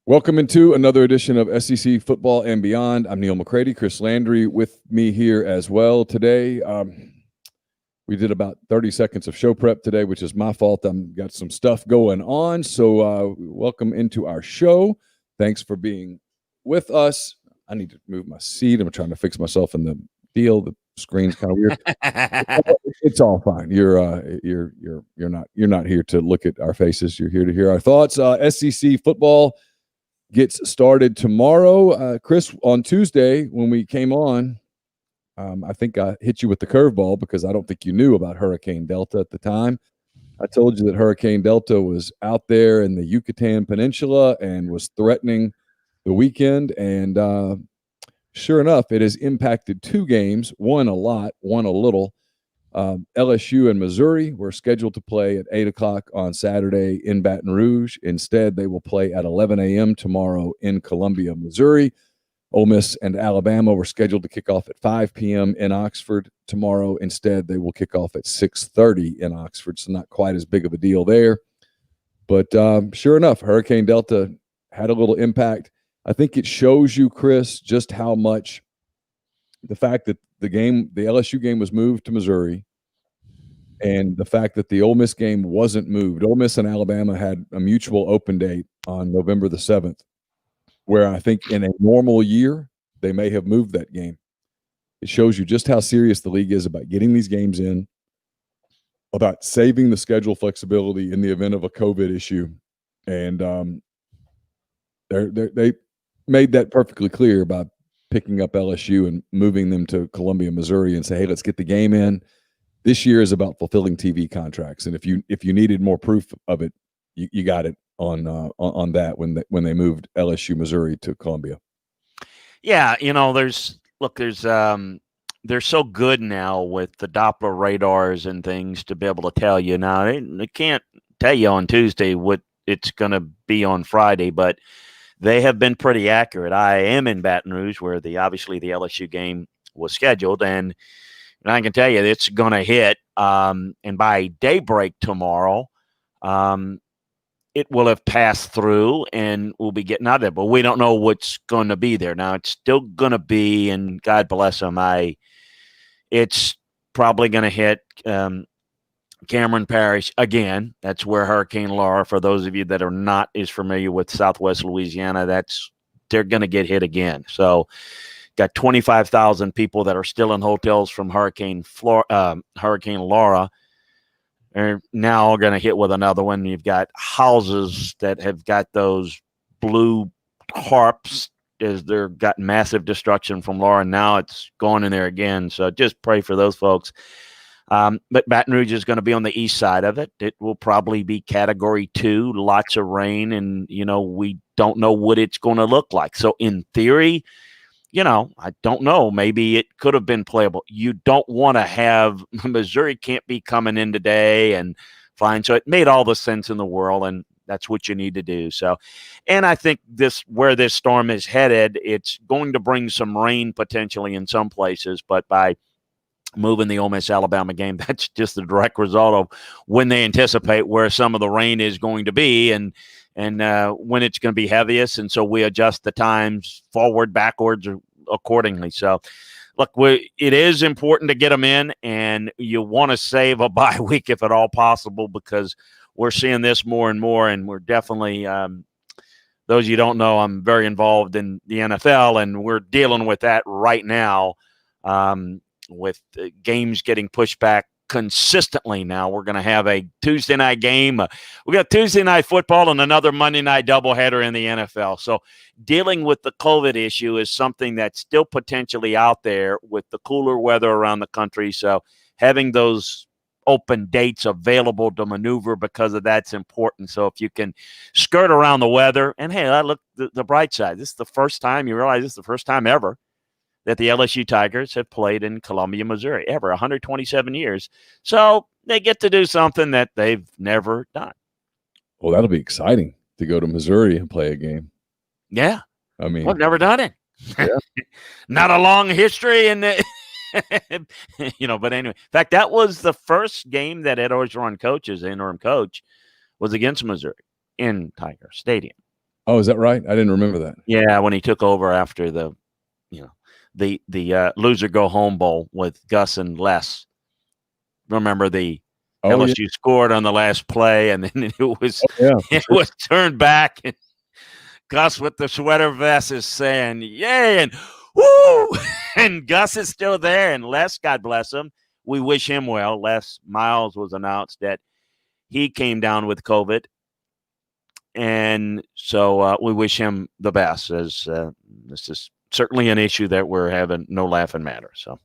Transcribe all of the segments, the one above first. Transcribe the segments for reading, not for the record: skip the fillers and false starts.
Welcome into another edition of SEC Football and Beyond. I'm Neil McCready. Chris Landry with me here as well today. We did about 30 seconds of show prep today, which is my fault. I've got some stuff going on. So welcome into our show. Thanks for being with us. I need to move my seat. I'm trying to fix myself in the deal. The screen's kind of weird. It's all fine. You're not here to look at our faces. You're here to hear our thoughts. SEC football gets started tomorrow. Chris, on Tuesday when we came on, I think I hit you with the curveball because I don't think you knew about Hurricane Delta at the time. I told you that Hurricane Delta was out there in the Yucatan Peninsula and was threatening the weekend. And sure enough, it has impacted two games, one a lot, one a little. LSU and Missouri were scheduled to play at 8 o'clock on Saturday in Baton Rouge. Instead, they will play at 11 a.m. tomorrow in Columbia, Missouri. Ole Miss and Alabama were scheduled to kick off at 5 p.m. in Oxford tomorrow. Instead, they will kick off at 6:30 in Oxford, so not quite as big of a deal there. But sure enough, Hurricane Delta had a little impact. I think it shows you, Chris, just how much the fact that the LSU game was moved to Missouri, and the fact that the Ole Miss game wasn't moved. Ole Miss and Alabama had a mutual open date on November the 7th, where I think in a normal year, they may have moved that game. It shows you just how serious the league is about getting these games in, about saving the schedule flexibility in the event of a COVID issue. And they made that perfectly clear about picking up LSU and moving them to Columbia, Missouri, and say, hey, let's get the game in. This year is about fulfilling TV contracts, and if you needed more proof of it, you got it on that when they moved LSU Missouri to Columbia. Yeah, they're so good now with the Doppler radars and things to be able to tell you. Now they can't tell you on Tuesday what it's going to be on Friday, but they have been pretty accurate. I am in Baton Rouge, where obviously the LSU game was scheduled, and I can tell you it's going to hit. And by daybreak tomorrow, it will have passed through and we'll be getting out of there. But we don't know what's going to be there. Now, it's still going to be, and God bless them, it's probably going to hit Cameron Parish again. That's where Hurricane Laura, for those of you that are not as familiar with Southwest Louisiana, they're going to get hit again. So got 25,000 people that are still in hotels from Hurricane Laura. They're now going to hit with another one. You've got houses that have got those blue harps as they're got massive destruction from Laura. Now it's going in there again. So just pray for those folks. But Baton Rouge is going to be on the east side of it. It will probably be Category 2, lots of rain, and, we don't know what it's going to look like. So in theory, I don't know. Maybe it could have been playable. You don't want to have Missouri can't be coming in today and fine. So it made all the sense in the world, and that's what you need to do. So, and I think where this storm is headed, it's going to bring some rain potentially in some places, but by moving the Ole Miss Alabama game, that's just the direct result of when they anticipate where some of the rain is going to be and when it's going to be heaviest. And so we adjust the times forward, backwards accordingly. So look, it is important to get them in, and you want to save a bye week if at all possible, because we're seeing this more and more. And we're definitely, those you don't know, I'm very involved in the NFL, and we're dealing with that right now. With games getting pushed back consistently now. We're going to have a Tuesday night game. We got Tuesday night football and another Monday night doubleheader in the NFL. So dealing with the COVID issue is something that's still potentially out there with the cooler weather around the country. So having those open dates available to maneuver because of that's important. So if you can skirt around the weather, and hey, I look the bright side. This is the first time you realize this is the first time ever that the LSU Tigers have played in Columbia, Missouri, ever, 127 years. So they get to do something that they've never done. Well, that'll be exciting to go to Missouri and play a game. Yeah. I mean, I've never done it. Yeah. Not a long history. And, but anyway, in fact, that was the first game that Ed Orgeron coaches, the interim coach, was against Missouri in Tiger Stadium. Oh, is that right? I didn't remember that. Yeah, when he took over after the loser go home bowl with Gus and Les. Remember the Oh, yeah. LSU scored on the last play, and then it was Oh, yeah, for it sure. was turned back, and Gus with the sweater vest is saying, "Yay!" and "Woo!" and Gus is still there, and Les, God bless him, we wish him well. Les Miles was announced that he came down with COVID, and so we wish him the best. As this is certainly an issue that we're having no laughing matter. So.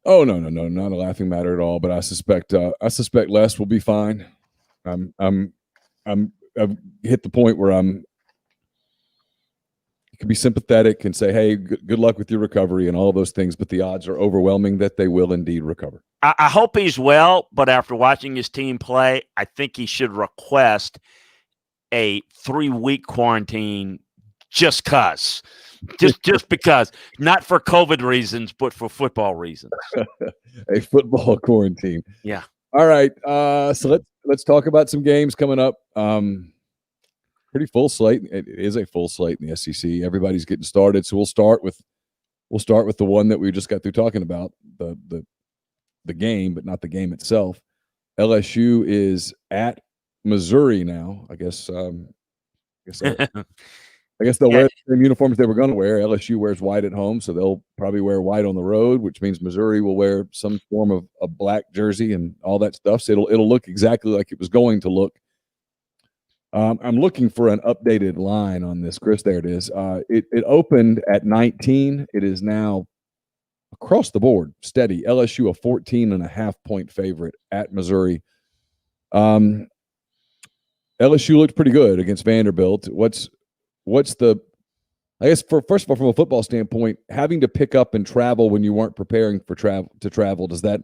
Oh, no, not a laughing matter at all. But I suspect Les will be fine. I've hit the point where I can be sympathetic and say, hey, good luck with your recovery and all of those things. But the odds are overwhelming that they will indeed recover. I hope he's well, but after watching his team play, I think he should request a 3-week quarantine just because, not for COVID reasons, but for football reasons. A football quarantine. Yeah. All right. So let's talk about some games coming up. Pretty full slate. It is a full slate in the SEC. Everybody's getting started. So we'll start with the one that we just got through talking about, the game, but not the game itself. LSU is at Missouri now. I guess they'll wear the same uniforms they were going to wear. LSU wears white at home, so they'll probably wear white on the road, which means Missouri will wear some form of a black jersey and all that stuff. So it'll look exactly like it was going to look. I'm looking for an updated line on this, Chris. There it is. It opened at 19. It is now across the board steady. LSU a 14.5-point favorite at Missouri. LSU looked pretty good against Vanderbilt. What's the, I guess, first of all, from a football standpoint, having to pick up and travel when you weren't preparing for travel, does that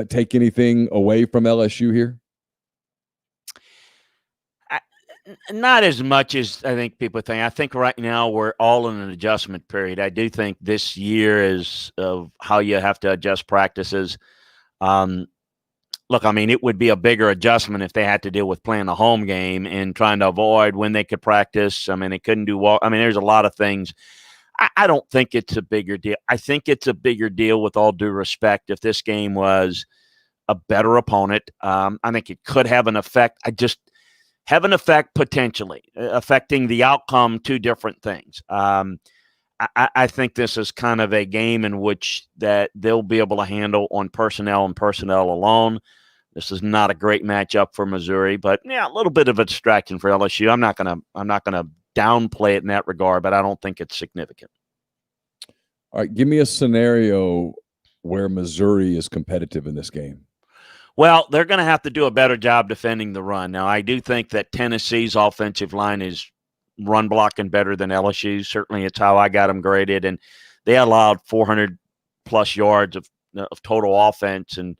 take anything away from LSU here? Not as much as I think people think. I think right now we're all in an adjustment period. I do think this year is of how you have to adjust practices. Look, I mean, it would be a bigger adjustment if they had to deal with playing the home game and trying to avoid when they could practice. I mean, they couldn't do walk. I mean, there's a lot of things. I don't think it's a bigger deal. I think it's a bigger deal, with all due respect, if this game was a better opponent. I think it could have an effect. Have an effect potentially, affecting the outcome, two different things. I think this is kind of a game in which that they'll be able to handle on personnel and personnel alone. This is not a great matchup for Missouri, but yeah, a little bit of a distraction for LSU. I'm not gonna downplay it in that regard, but I don't think it's significant. All right, give me a scenario where Missouri is competitive in this game. Well, they're going to have to do a better job defending the run. Now, I do think that Tennessee's offensive line is run blocking better than LSU. Certainly, it's how I got them graded, and they allowed 400-plus yards of total offense, and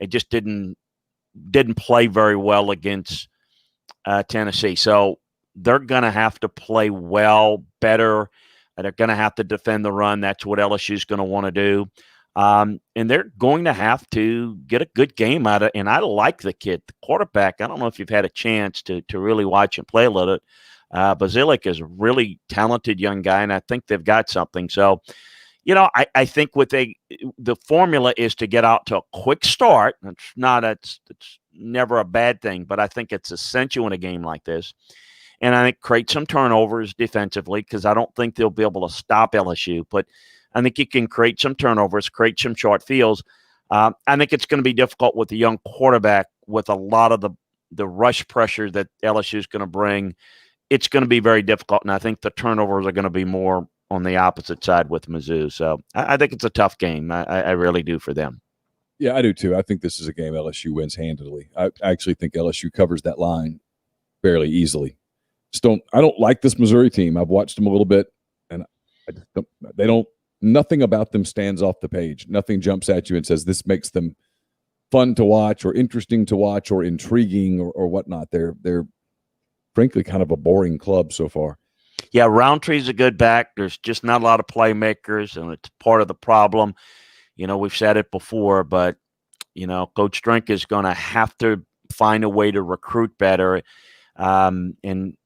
it just didn't play very well against Tennessee. So they're going to have to play well, better. They're going to have to defend the run. That's what LSU is going to want to do. And they're going to have to get a good game out of it. And I like the kid, the quarterback. I don't know if you've had a chance to really watch him play a little. Basilic is a really talented young guy, and I think they've got something. So, I think the formula is to get out to a quick start. It's never a bad thing, but I think it's essential in a game like this. And I think create some turnovers defensively, because I don't think they'll be able to stop LSU, but I think you can create some turnovers, create some short fields. I think it's going to be difficult with the young quarterback, with a lot of the rush pressure that LSU is going to bring. It's going to be very difficult, and I think the turnovers are going to be more on the opposite side with Mizzou. So I think it's a tough game. I really do for them. Yeah, I do too. I think this is a game LSU wins handily. I actually think LSU covers that line fairly easily. I don't like this Missouri team. I've watched them a little bit, and nothing about them stands off the page. Nothing jumps at you and says this makes them fun to watch or interesting to watch or intriguing or whatnot. They're frankly kind of a boring club so far. Yeah, Roundtree's a good back. There's just not a lot of playmakers, and it's part of the problem. We've said it before, but, Coach Drink is going to have to find a way to recruit better. and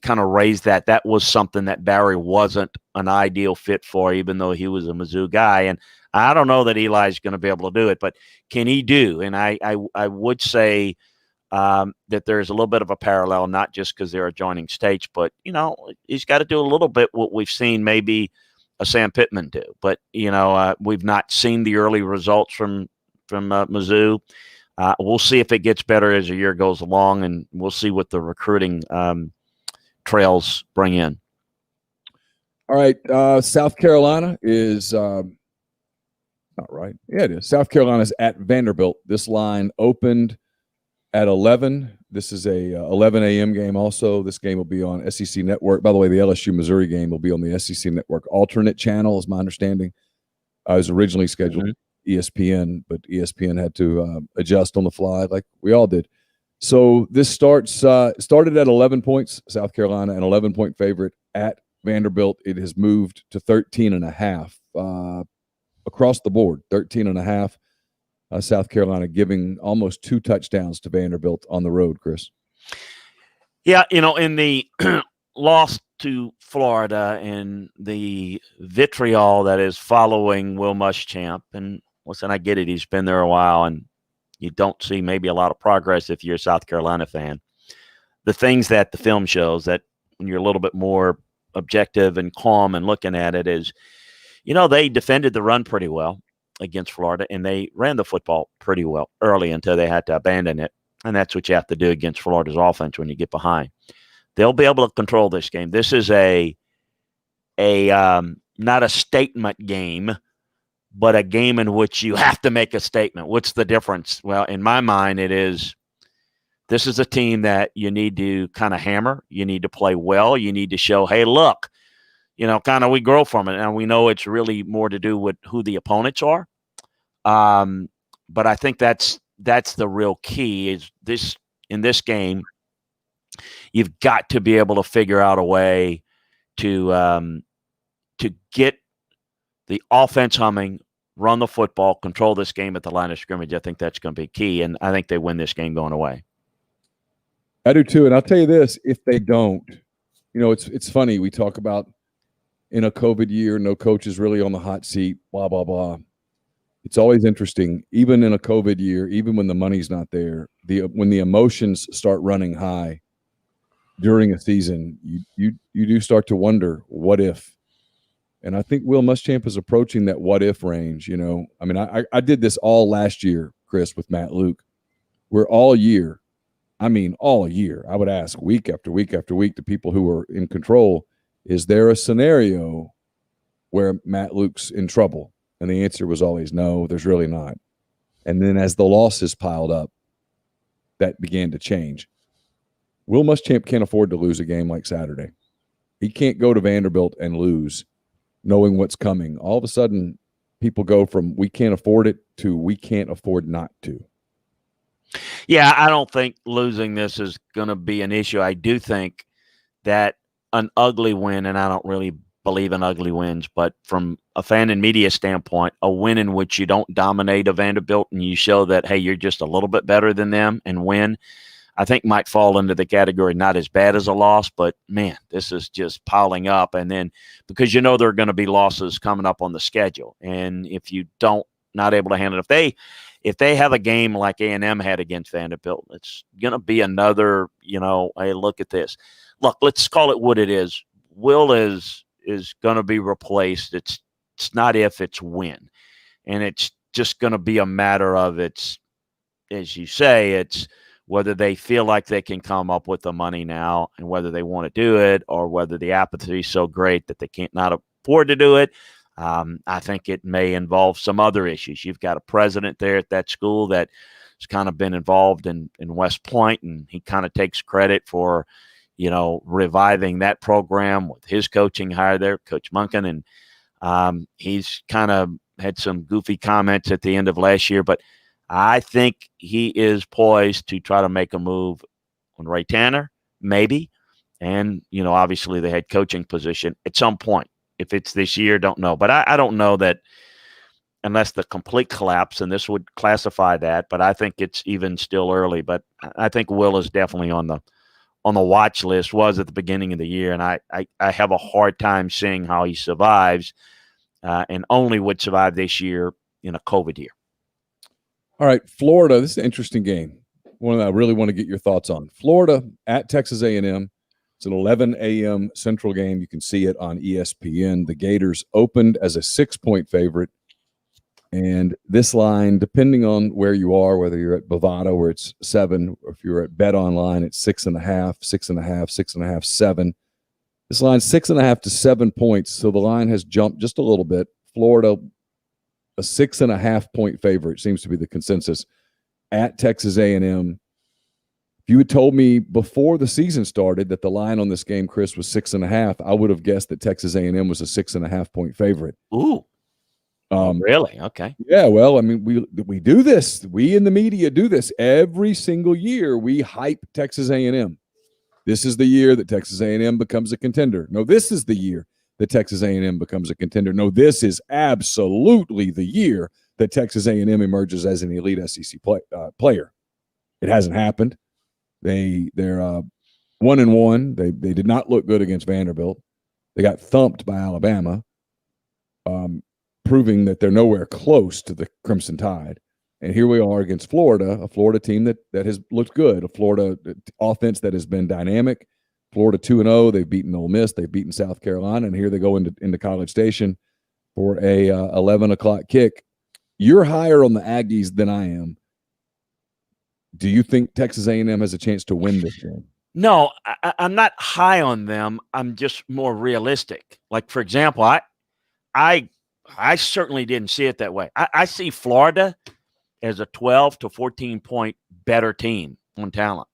kind of raise that. That was something that Barry wasn't an ideal fit for, even though he was a Mizzou guy. And I don't know that Eli's going to be able to do it, but can he do? And I would say that there's a little bit of a parallel, not just because they're adjoining states, but, he's got to do a little bit what we've seen maybe a Sam Pittman do. But, we've not seen the early results from Mizzou. We'll see if it gets better as the year goes along, and we'll see what the recruiting trails bring in. All right. South Carolina is not right. Yeah, it is. South Carolina's at Vanderbilt. This line opened at 11. This is a 11 a.m. game also. This game will be on SEC Network. By the way, the LSU-Missouri game will be on the SEC Network alternate channel, is my understanding. I was originally scheduled ESPN, but ESPN had to adjust on the fly like we all did. So this started at 11 points, South Carolina, an 11-point favorite at Vanderbilt. It has moved to 13.5 across the board, 13.5. South Carolina giving almost 2 touchdowns to Vanderbilt on the road, Chris. Yeah, in the loss to Florida and the vitriol that is following Will Muschamp, and listen, I get it, he's been there a while, and you don't see maybe a lot of progress if you're a South Carolina fan. The things that the film shows, that when you're a little bit more objective and calm and looking at it, is, they defended the run pretty well against Florida, and they ran the football pretty well early until they had to abandon it. And that's what you have to do against Florida's offense when you get behind. They'll be able to control this game. This is a not a statement game, but a game in which you have to make a statement. What's the difference? Well, in my mind, this is a team that you need to kind of hammer. You need to play well. You need to show, hey, look, kind of we grow from it. And we know it's really more to do with who the opponents are. But I think that's the real key is in this game, you've got to be able to figure out a way to get the offense humming, run the football, control this game at the line of scrimmage. I think that's going to be key, and I think they win this game going away. I do too, and I'll tell you this, if they don't, it's funny, we talk about in a COVID year, no coach is really on the hot seat, blah, blah, blah. It's always interesting, even in a COVID year, even when the money's not there, when the emotions start running high during a season, you do start to wonder, what if? And I think Will Muschamp is approaching that what if range. I mean, I did this all last year, Chris, with Matt Luke. We're all year, I would ask week after week after week to people who were in control, is there a scenario where Matt Luke's in trouble? And the answer was always no, there's really not. And then as the losses piled up, that began to change. Will Muschamp can't afford to lose a game like Saturday. He can't go to Vanderbilt and lose knowing what's coming. All of a sudden, people go from we can't afford it to we can't afford not to. Yeah, I don't think losing this is going to be an issue. I do think that an ugly win, and I don't really believe in ugly wins, but from a fan and media standpoint, a win in which you don't dominate a Vanderbilt and you show that, hey, you're just a little bit better than them and win, I think might fall into the category not as bad as a loss, but, man, this is just piling up. And then because there are going to be losses coming up on the schedule, and if you not able to handle it, if they have a game like A&M had against Vanderbilt, it's going to be another, hey, look at this. Look, let's call it what it is. Will is going to be replaced. It's not if, it's when. And it's just going to be a matter of as you say, it's whether they feel like they can come up with the money now and whether they want to do it, or whether the apathy is so great that they can't not afford to do it. I think it may involve some other issues. You've got a president there at that school that has kind of been involved in West Point, and he kind of takes credit for, reviving that program with his coaching hire there, Coach Munkin. And he's kind of had some goofy comments at the end of last year, but I think he is poised to try to make a move on Ray Tanner, maybe. And, obviously the head coaching position at some point. If it's this year, don't know. But I don't know that unless the complete collapse, and this would classify that, but I think it's even still early. But I think Will is definitely on on the watch list was at the beginning of the year, and I have a hard time seeing how he survives, and only would survive this year in a COVID year. All right, Florida. This is an interesting game. One that I really want to get your thoughts on. Florida at Texas A&M. It's an 11 a.m. Central game. You can see it on ESPN. The Gators opened as a 6-point favorite. And this line, depending on where you are, whether you're at Bovada where it's 7, or if you're at Bet Online, it's 6.5, 6.5, 6.5, 7. This line's 6.5 to 7 points, so the line has jumped just a little bit. Florida, a 6.5-point favorite seems to be the consensus at Texas A&M. If you had told me before the season started that the line on this game, Chris, was 6.5, I would have guessed that Texas A&M was a 6.5-point favorite. Ooh. Really? Okay. Yeah, well, I mean, we do this. We in the media do this every single year. We hype Texas A&M. This is the year that Texas A&M becomes a contender. No, this is the year that Texas A&M becomes a contender. No, this is absolutely the year that Texas A&M emerges as an elite SEC player. It hasn't happened. They're 1-1. They did not look good against Vanderbilt. They got thumped by Alabama. Proving that they're nowhere close to the Crimson Tide. And here we are against Florida, a Florida team that has looked good, a Florida offense that has been dynamic. Florida 2-0, they've beaten Ole Miss, they've beaten South Carolina, and here they go into College Station for a 11 o'clock kick. You're higher on the Aggies than I am. Do you think Texas A&M has a chance to win this game? No, I'm not high on them. I'm just more realistic. Like, for example, I certainly didn't see it that way. I see Florida as a 12 to 14-point better team on talent.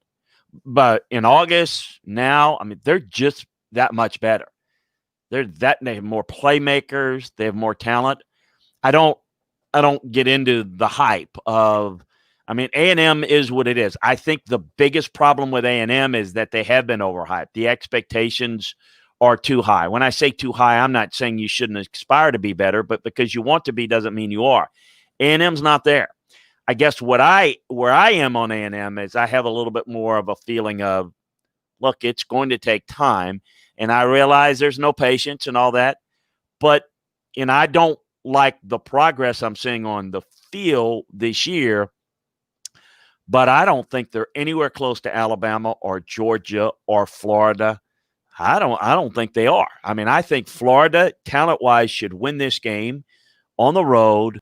But in August now, I mean, they're just that much better. They have more playmakers. They have more talent. I don't get into the hype of. I mean, A&M is what it is. I think the biggest problem with A&M is that they have been overhyped. The expectations are too high. When I say too high, I'm not saying you shouldn't aspire to be better, but because you want to be doesn't mean you are. A&M's not there. I guess where I am on A&M is I have a little bit more of a feeling of, look, it's going to take time, and I realize there's no patience and all that, but I don't like the progress I'm seeing on the field this year, but I don't think they're anywhere close to Alabama or Georgia or Florida. I don't think they are. I mean, I think Florida, talent-wise, should win this game on the road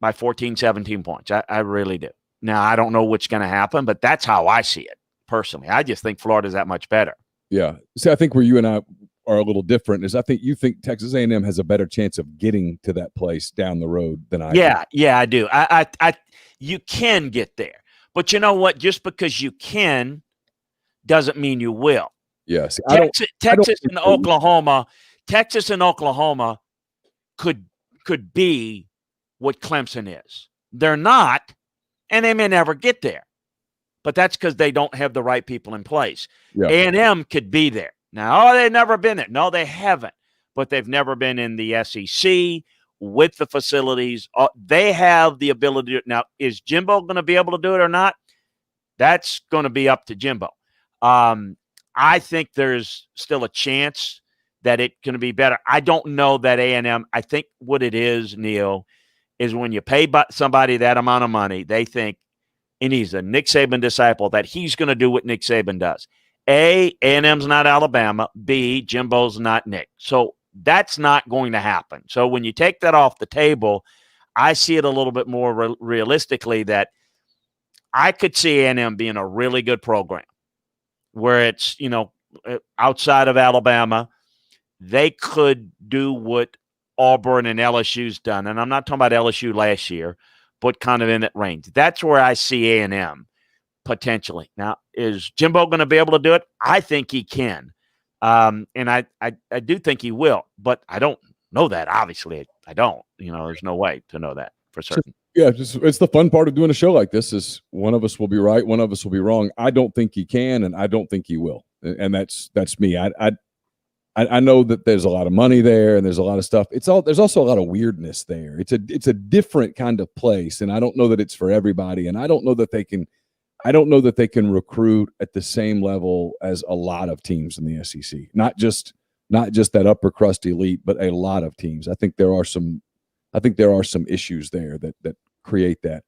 by 14, 17 points. I really do. Now, I don't know what's going to happen, but that's how I see it personally. I just think Florida's that much better. Yeah. See, I think where you and I are a little different is I think you think Texas A&M has a better chance of getting to that place down the road than I do. Yeah, I do. You can get there. But you know what? Just because you can doesn't mean you will. Yes, Texas and Oklahoma could be what Clemson is. They're not, and they may never get there. But that's because they don't have the right people in place. Yeah. A&M could be there. Now, they've never been there. No, they haven't. But they've never been in the SEC with the facilities. They have the ability to. Now, is Jimbo going to be able to do it or not? That's going to be up to Jimbo. I think there's still a chance that it's going to be better. I don't know that A&M. I think what it is, Neil, is when you pay somebody that amount of money, they think, and he's a Nick Saban disciple, that he's going to do what Nick Saban does. A&M's not Alabama. B, Jimbo's not Nick. So that's not going to happen. So when you take that off the table, I see it a little bit more realistically that I could see A&M being a really good program where it's, outside of Alabama, they could do what Auburn and LSU's done. And I'm not talking about LSU last year, but kind of in that range. That's where I see A&M potentially. Now, is Jimbo going to be able to do it? I think he can. And I do think he will, but I don't know that. Obviously, I don't. There's no way to know that for certain. Yeah, it's the fun part of doing a show like this is one of us will be right, one of us will be wrong. I don't think he can, and I don't think he will. And that's me. I know that there's a lot of money there and there's a lot of stuff. There's also a lot of weirdness there. It's a different kind of place, and I don't know that it's for everybody. And I don't know that they can I don't know that they can recruit at the same level as a lot of teams in the SEC. Not just that upper crust elite, but a lot of teams. I think there are some issues there that create that.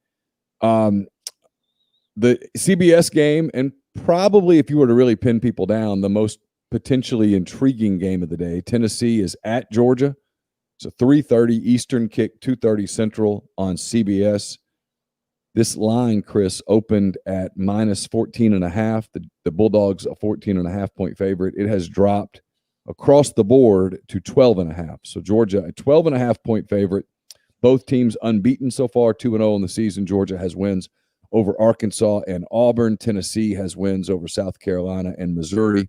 The CBS game, and probably if you were to really pin people down, the most potentially intriguing game of the day. Tennessee is at Georgia. It's a 3:30 Eastern kick, 2:30 Central on CBS. This line, Chris, opened at minus 14.5. The Bulldogs a 14.5 point favorite. It has dropped across the board to 12.5. So Georgia a 12.5 point favorite. Both teams unbeaten so far, 2-0 in the season. Georgia has wins over Arkansas and Auburn. Tennessee has wins over South Carolina and Missouri.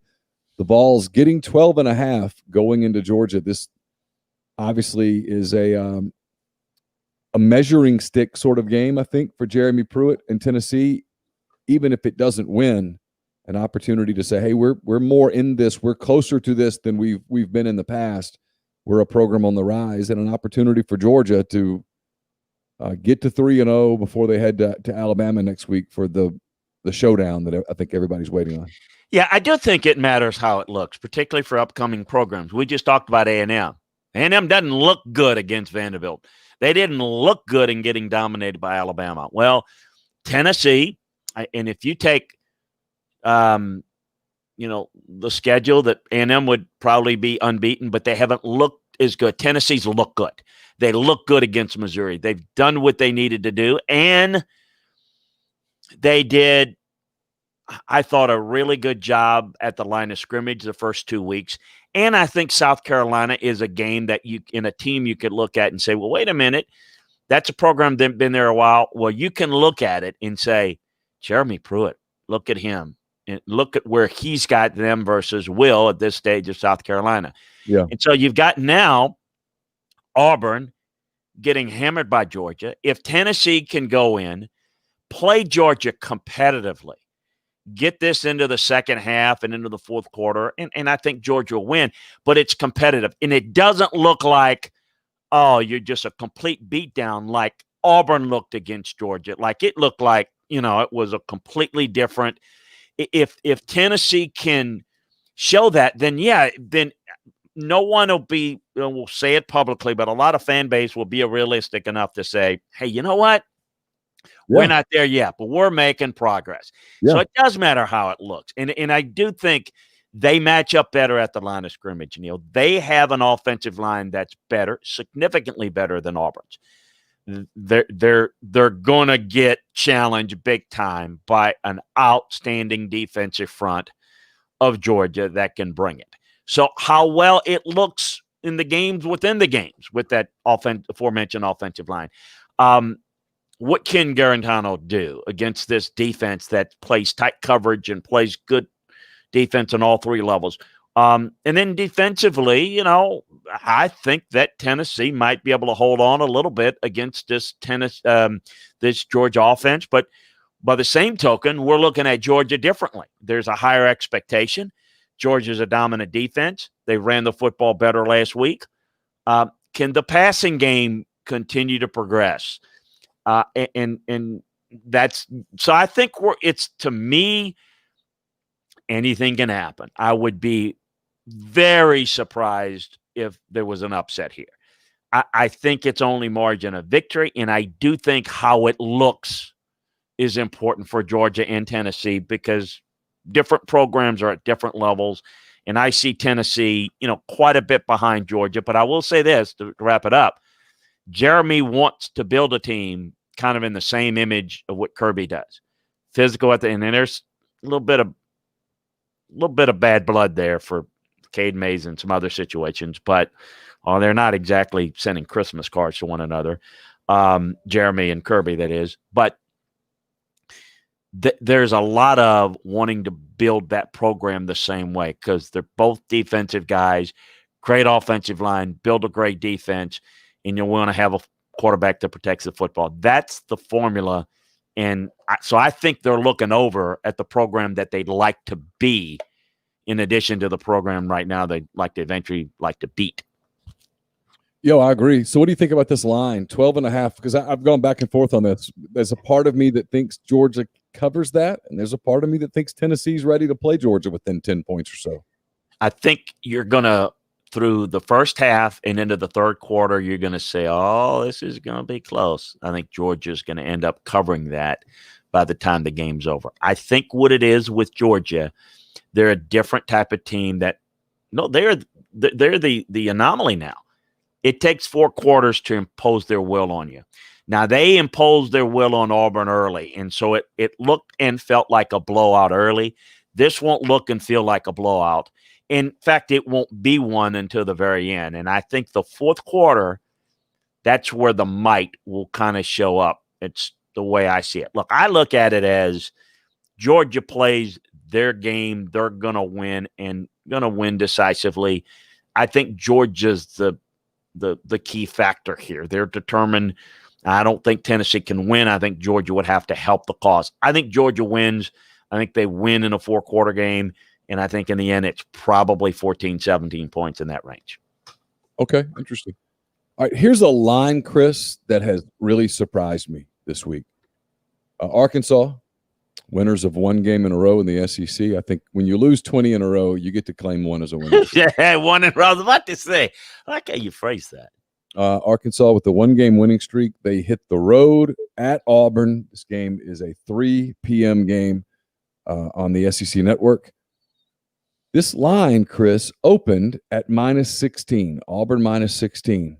The Vols getting 12.5 going into Georgia. This obviously is a measuring stick sort of game, I think, for Jeremy Pruitt and Tennessee. Even if it doesn't win, an opportunity to say, hey, we're more in this, we're closer to this than we've been in the past. We're a program on the rise, and an opportunity for Georgia to get to 3-0 before they head to Alabama next week for the showdown that I think everybody's waiting on. Yeah, I do think it matters how it looks, particularly for upcoming programs. We just talked about A&M. A&M doesn't look good against Vanderbilt. They didn't look good in getting dominated by Alabama. Well, Tennessee, and if you take, the schedule, that A&M would probably be unbeaten, but they haven't looked as good. Tennessee's look good. They look good against Missouri. They've done what they needed to do, and they did, I thought, a really good job at the line of scrimmage the first 2 weeks. And I think South Carolina is a game that in a team you could look at and say, well, wait a minute, that's a program that's been there a while. Well, you can look at it and say, Jeremy Pruitt, look at him. And look at where he's got them versus Will at this stage of South Carolina. Yeah. And so you've got now Auburn getting hammered by Georgia. If Tennessee can go in, play Georgia competitively, get this into the second half and into the fourth quarter, and I think Georgia will win, but it's competitive. And it doesn't look like, oh, you're just a complete beatdown like Auburn looked against Georgia. Like it looked like, it was a completely different. If Tennessee can show that, then no one will be, will say it publicly, but a lot of fan base will be realistic enough to say, hey, you know what? Yeah. We're not there yet, but we're making progress. Yeah. So it does matter how it looks. And I do think they match up better at the line of scrimmage, Neil. They have an offensive line that's better, significantly better than Auburn's. They're going to get challenged big time by an outstanding defensive front of Georgia that can bring it. So how well it looks in the games within the games with that aforementioned offensive line. What can Garantano do against this defense that plays tight coverage and plays good defense on all three levels? And then defensively, I think that Tennessee might be able to hold on a little bit against this Georgia offense. But by the same token, we're looking at Georgia differently. There's a higher expectation. Georgia's a dominant defense. They ran the football better last week. Can the passing game continue to progress? And that's so. I think to me, anything can happen. I would be very surprised if there was an upset here. I think it's only margin of victory, and I do think how it looks is important for Georgia and Tennessee because different programs are at different levels, and I see Tennessee, quite a bit behind Georgia. But I will say this to wrap it up. Jeremy wants to build a team kind of in the same image of what Kirby does. Physical and then there's a little bit of bad blood there for Cade Mays and some other situations, but they're not exactly sending Christmas cards to one another. Jeremy and Kirby, that is. But there's a lot of wanting to build that program the same way because they're both defensive guys, great offensive line, build a great defense, and you want to have a quarterback that protects the football. That's the formula. And so I think they're looking over at the program that they'd like to be in addition to the program right now they'd like to eventually like to beat. Yo, I agree. So what do you think about this line, 12.5? Because I've gone back and forth on this. There's a part of me that thinks Georgia covers that, and there's a part of me that thinks Tennessee's ready to play Georgia within 10 points or so. I think you're going to, through the first half and into the third quarter, you're going to say, oh, this is going to be close. I think Georgia's going to end up covering that by the time the game's over. I think what it is with Georgia, they're a different type of team that, no, they're the anomaly now. It takes 4 quarters to impose their will on you. Now, they imposed their will on Auburn early, and so it looked and felt like a blowout early. This won't look and feel like a blowout. In fact, it won't be one until the very end. And I think the fourth quarter, that's where the might will kind of show up. It's the way I see it. Look, I look at it as Georgia plays their game. They're going to win and going to win decisively. I think Georgia's the key factor here. They're determined. I don't think Tennessee can win. I think Georgia would have to help the cause. I think Georgia wins. I think they win in a 4-quarter game. And I think in the end, it's probably 14, 17 points in that range. Okay, interesting. All right, here's a line, Chris, that has really surprised me this week. Arkansas, winners of 1 game in a row in the SEC. I think when you lose 20 in a row, you get to claim one as a winner. Yeah, 1 in a row. I was about to say. I like how you phrase that. Arkansas with the 1-game winning streak. They hit the road at Auburn. This game is a 3 p.m. game on the SEC network. This line, Chris, opened at -16. Auburn -16.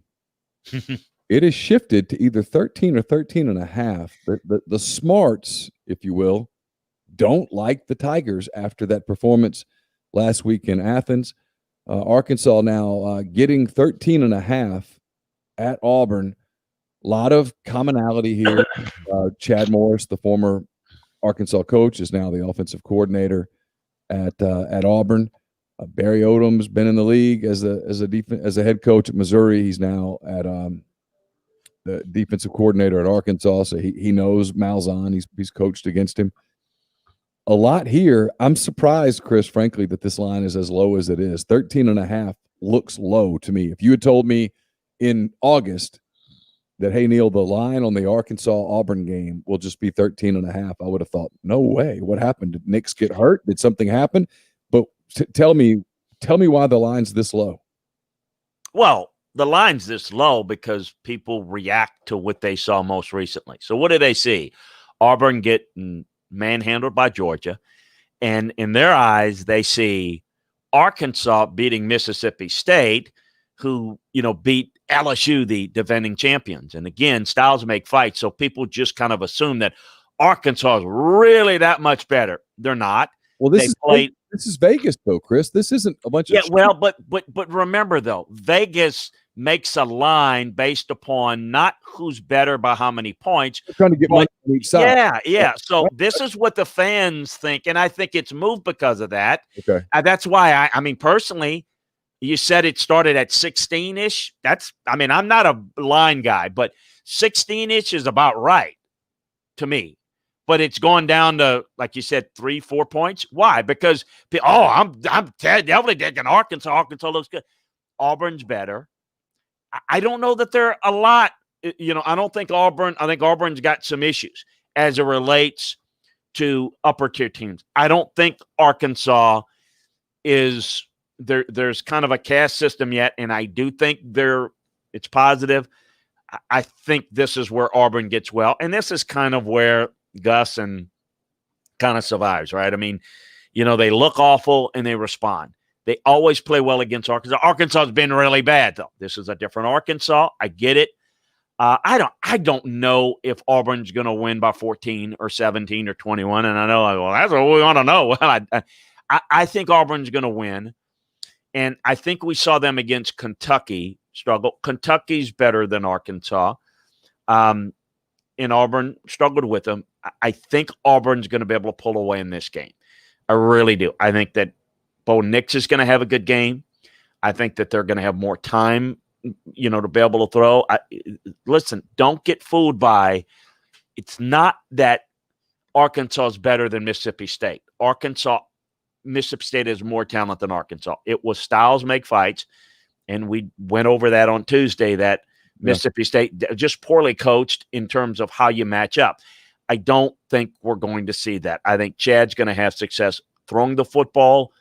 It has shifted to either 13 or 13.5. The smarts, if you will, don't like the Tigers after that performance last week in Athens. Arkansas now getting 13.5 at Auburn. A lot of commonality here. Chad Morris, the former Arkansas coach, is now the offensive coordinator at Auburn. Barry Odom's been in the league as a head coach at Missouri. He's now at the defensive coordinator at Arkansas, so he knows Malzahn. He's coached against him a lot here. I'm surprised, Chris, frankly, that this line is as low as it is. 13.5 looks low to me. If you had told me in August that, hey, Neil, the line on the Arkansas-Auburn game will just be 13.5, I would have thought, no way. What happened? Did Nix get hurt? Did something happen? But tell me why the line's this low. Well, the line's this low because people react to what they saw most recently. So what do they see? Auburn getting manhandled by Georgia. And in their eyes, they see Arkansas beating Mississippi State, who, beat LSU, the defending champions. And again, styles make fights. So people just kind of assume that Arkansas is really that much better. They're not. Well, this is Vegas, though, Chris. This isn't a bunch of but remember, though, Vegas makes a line based upon not who's better by how many points. They're trying to get money on each side. Yeah. So this is what the fans think, and I think it's moved because of that. Okay. That's why I mean, personally, you said it started at 16-ish. I'm not a line guy, but 16-ish is about right to me. But it's gone down to, like you said, 3-4 points. Why? Because I'm definitely taking Arkansas. Arkansas looks good. Auburn's better. I don't know that they're a lot. I don't think Auburn. I think Auburn's got some issues as it relates to upper tier teams. I don't think Arkansas is there. There's kind of a caste system yet, and I do think it's positive. I think this is where Auburn gets well, and this is kind of where Gus and kind of survives, right? I mean, they look awful and they respond. They always play well against Arkansas. Arkansas has been really bad, though. This is a different Arkansas. I get it. I don't know if Auburn's going to win by 14 or 17 or 21. And I know, well, that's what we want to know. Well, I think Auburn's going to win. And I think we saw them against Kentucky struggle. Kentucky's better than Arkansas. And Auburn struggled with them. I think Auburn's going to be able to pull away in this game. I really do. I think that Bo Nix is going to have a good game. I think that they're going to have more time, to be able to throw. Listen, don't get fooled by it's not that Arkansas is better than Mississippi State. Mississippi State has more talent than Arkansas. It was styles make fights, and we went over that on Tuesday that Mississippi State just poorly coached in terms of how you match up. I don't think we're going to see that. I think Chad's going to have success throwing the football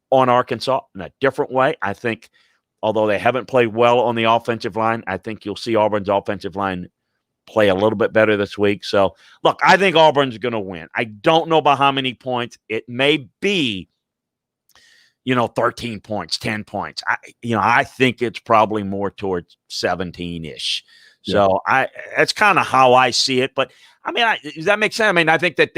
on Arkansas in a different way. I think, although they haven't played well on the offensive line, I think you'll see Auburn's offensive line play a little bit better this week. So, look, I think Auburn's going to win. I don't know by how many points. It may be, 13 points, 10 points. I think it's probably more towards 17-ish. So that's kind of how I see it. But I mean, does that make sense? I mean, I think that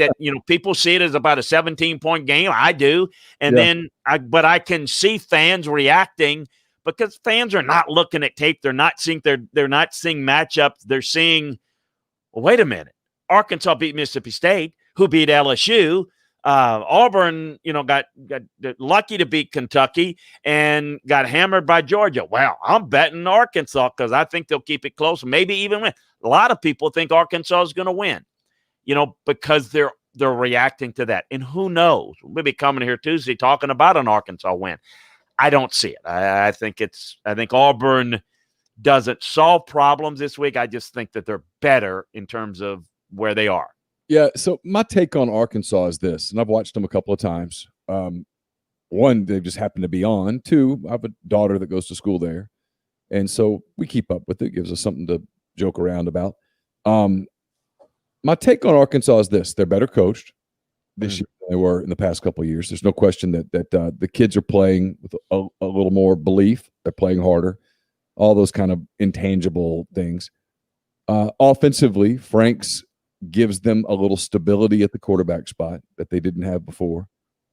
people see it as about a 17-point game. I do, and then I can see fans reacting because fans are not looking at tape. They're not seeing matchups. They're seeing, well, wait a minute, Arkansas beat Mississippi State, who beat LSU. Auburn, got lucky to beat Kentucky and got hammered by Georgia. Well, I'm betting Arkansas because I think they'll keep it close, maybe even win. A lot of people think Arkansas is going to win, because they're reacting to that. And who knows? We'll be coming here Tuesday talking about an Arkansas win. I don't see it. I think Auburn doesn't solve problems this week. I just think that they're better in terms of where they are. Yeah, so my take on Arkansas is this, and I've watched them a couple of times. One, they just happen to be on. Two, I have a daughter that goes to school there, and so we keep up with it. It gives us something to joke around about. My take on Arkansas is this. They're better coached this year than they were in the past couple of years. There's no question that the kids are playing with a little more belief. They're playing harder, all those kind of intangible things. Offensively, Franks gives them a little stability at the quarterback spot that they didn't have before,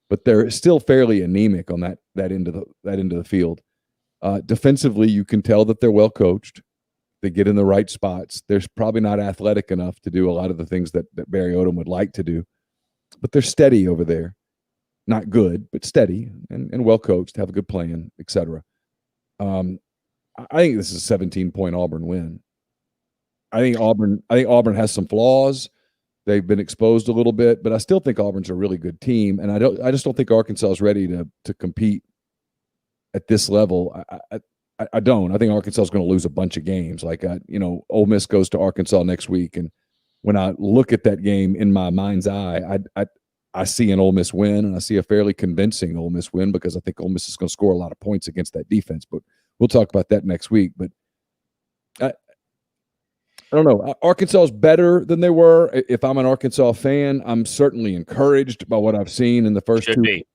but they're still fairly anemic on that end of the field. Defensively, you can tell that they're well coached. They get in the right spots. They're probably not athletic enough to do a lot of the things that Barry Odom would like to do, but they're steady over there. Not good, but steady and well coached, have a good plan, etc. I think this is a 17-point Auburn win. I think Auburn has some flaws. They've been exposed a little bit, but I still think Auburn's a really good team, and I just don't think Arkansas is ready to compete at this level. I don't. I think Arkansas is going to lose a bunch of games. Like Ole Miss goes to Arkansas next week, and when I look at that game in my mind's eye, I see an Ole Miss win, and I see a fairly convincing Ole Miss win because I think Ole Miss is going to score a lot of points against that defense. But we'll talk about that next week. But I don't know. Arkansas is better than they were. If I'm an Arkansas fan, I'm certainly encouraged by what I've seen in the first two weeks,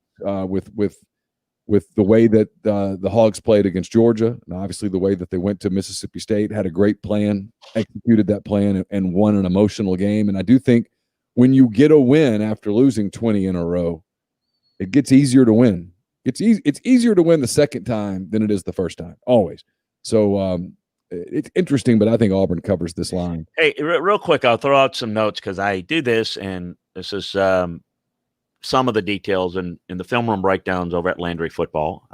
with the way that the Hogs played against Georgia, and obviously the way that they went to Mississippi State, had a great plan, executed that plan, and won an emotional game. And I do think when you get a win after losing 20 in a row, it gets easier to win. It's easier to win the second time than it is the first time, always. So it's interesting, but I think Auburn covers this line. Hey, real quick, I'll throw out some notes because I do this, and this is some of the details in the film room breakdowns over at Landry Football.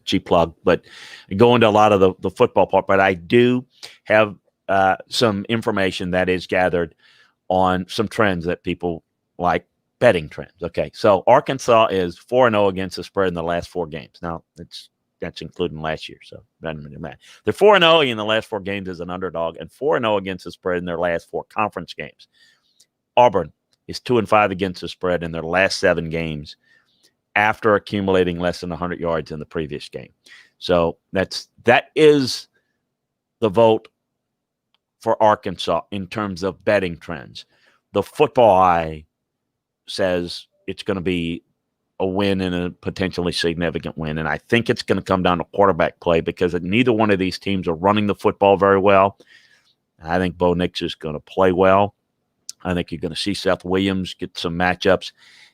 Cheap plug, but go into a lot of the football part. But I do have some information that is gathered on some trends that people like, betting trends. Okay, so Arkansas is 4-0 against the spread in the last 4 games. Now, that's including last year, so that doesn't matter. They're 4-0 in the last 4 games as an underdog, and 4-0 against the spread in their last 4 conference games. Auburn is 2-5 against the spread in their last 7 games after accumulating less than 100 yards in the previous game. So that is the vote for Arkansas in terms of betting trends. The Football Eye says it's going to be a win and a potentially significant win. And I think it's going to come down to quarterback play because neither one of these teams are running the football very well. I think Bo Nix is going to play well. I think you're going to see Seth Williams get some matchups,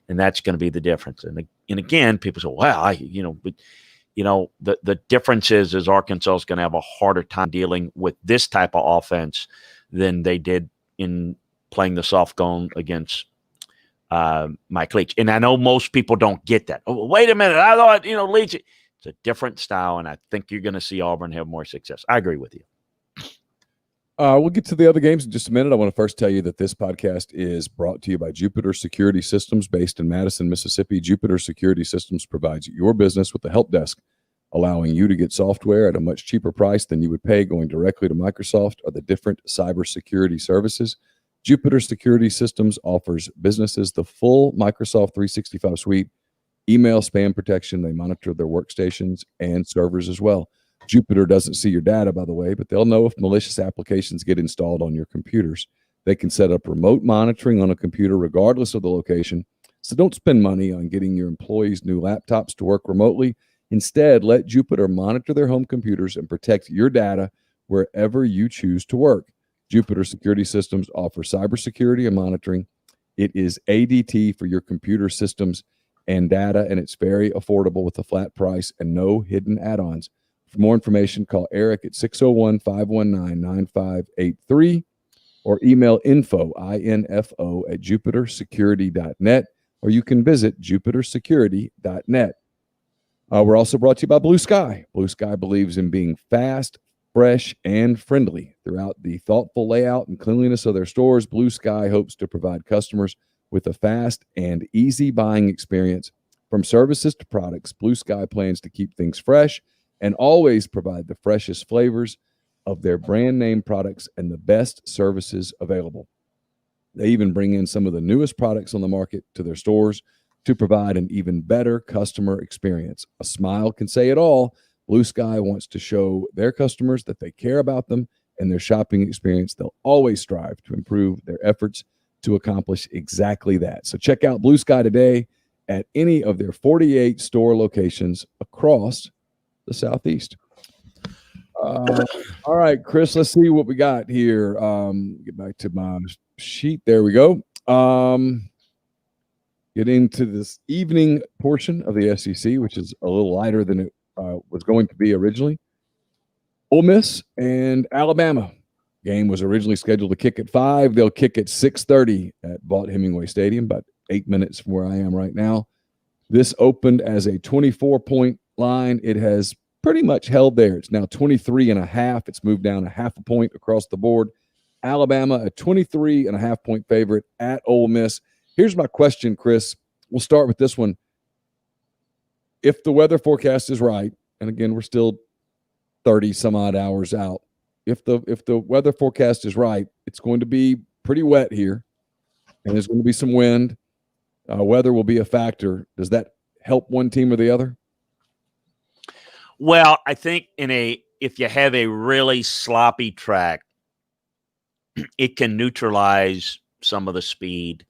and that's going to be the difference. And again, people say, well, the difference is Arkansas is going to have a harder time dealing with this type of offense than they did in playing the soft cone against Mike Leach. And I know most people don't get that. Oh, wait a minute. I thought, Leach. It's a different style, and I think you're going to see Auburn have more success. I agree with you. We'll get to the other games in just a minute. I want to first tell you that this podcast is brought to you by Jupiter Security Systems based in Madison, Mississippi. Jupiter Security Systems provides your business with a help desk allowing you to get software at a much cheaper price than you would pay going directly to Microsoft are the different cybersecurity services. Jupiter Security Systems offers businesses the full Microsoft 365 suite, email spam protection. They monitor their workstations and servers as well. Jupiter doesn't see your data, by the way, but they'll know if malicious applications get installed on your computers. They can set up remote monitoring on a computer regardless of the location. So don't spend money on getting your employees new laptops to work remotely. Instead, let Jupiter monitor their home computers and protect your data wherever you choose to work. Jupiter Security Systems offer cybersecurity and monitoring. It is ADT for your computer systems and data, and it's very affordable with a flat price and no hidden add-ons. For more information, call Eric at 601-519-9583 or email info at jupitersecurity.net, or you can visit jupitersecurity.net. We're also brought to you by Blue Sky. Blue Sky believes in being fast, fresh, and friendly. Throughout the thoughtful layout and cleanliness of their stores, Blue Sky hopes to provide customers with a fast and easy buying experience. From services to products, Blue Sky plans to keep things fresh and always provide the freshest flavors of their brand name products and the best services available. They even bring in some of the newest products on the market to their stores to provide an even better customer experience. A smile can say it all. Blue Sky wants to show their customers that they care about them and their shopping experience. They'll always strive to improve their efforts to accomplish exactly that. So check out Blue Sky today at any of their 48 store locations across the Southeast. All right, Chris, let's see what we got here. Get back to my sheet. There we go. Get into this evening portion of the SEC, which is a little lighter than it was going to be originally. Ole Miss and Alabama. Game was originally scheduled to kick at 5. They'll kick at 6:30 at Vaught-Hemingway Stadium, about 8 minutes from where I am right now. This opened as a 24-point line. It has pretty much held there. It's now 23.5. It's moved down a half a point across the board. Alabama, a 23.5-point favorite at Ole Miss. Here's my question, Chris. We'll start with this one. If the weather forecast is right, and again, we're still 30 some odd hours out. If the weather forecast is right, it's going to be pretty wet here, and there's going to be some wind. Weather will be a factor. Does that help one team or the other? Well, I think if you have a really sloppy track, it can neutralize some of the speed.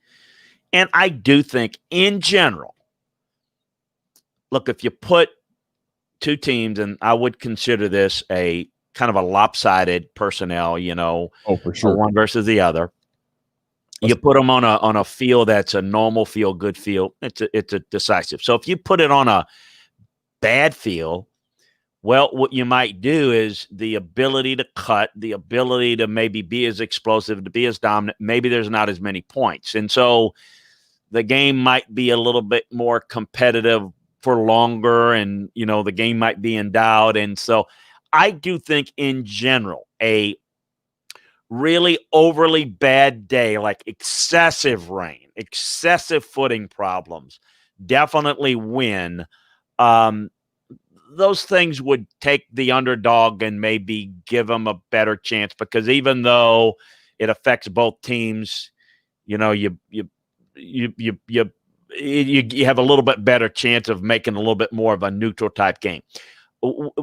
And I do think, in general, look, if you put two teams, and I would consider this a kind of a lopsided personnel, for sure, one versus the other. You put them on a field that's a normal field, good field. It's a decisive. So if you put it on a bad field, well, what you might do is the ability to cut, the ability to maybe be as explosive, to be as dominant. Maybe there's not as many points, and so the game might be a little bit more competitive for longer, and the game might be in doubt. And so I do think, in general, a really overly bad day, like excessive rain, excessive footing problems, definitely win. Those things would take the underdog and maybe give them a better chance, because even though it affects both teams, you have a little bit better chance of making a little bit more of a neutral type game.